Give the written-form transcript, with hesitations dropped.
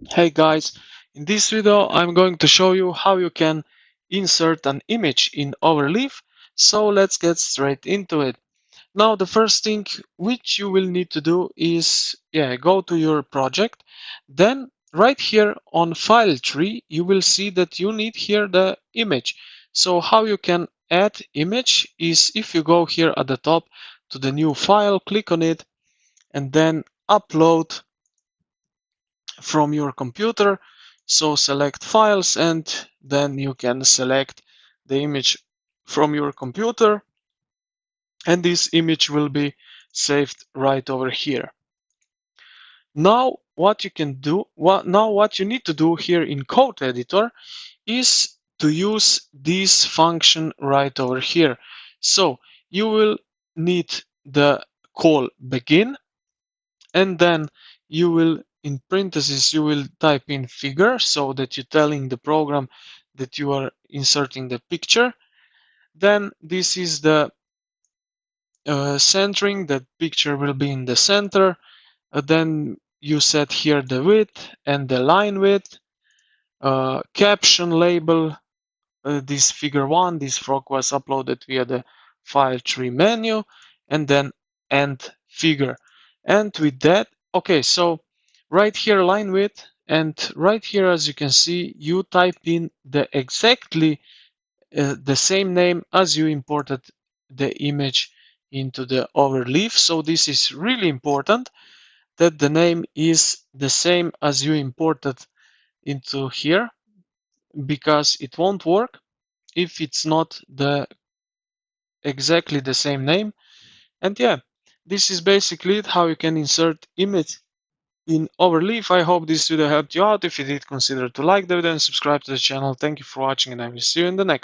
Hey guys, in this video I'm going to show you how you can insert an image in Overleaf. So let's get straight into it. Now the first thing which you will need to do is go to your project. Then right here on file tree you will see that you need here the image. So how you can add image is if you go here at the top to the new file, click on it and then upload from your computer. So select files and then you can select the image from your computer and this image will be saved right over here. Now what you can do, what you need to do here in code editor is to use this function right over here. So you will need the call begin and then you will in parentheses you will type in figure so that you're telling the program that you are inserting the picture. Then this is the centering, that picture will be in the center. Then you set here the width and the line width, caption label. This figure 1, this frog was uploaded via the file tree menu, and then end figure. And with that, okay, so right here line width, and right here as you can see, you type in the exactly the same name as you imported the image into the overleaf. So this is really important that the name is the same as you imported into here, because it won't work if it's not the exactly the same name. And yeah, this is basically it, how you can insert image in Overleaf. I hope this video helped you out. If you did, consider to like the video and subscribe to the channel. Thank you for watching and I will see you in the next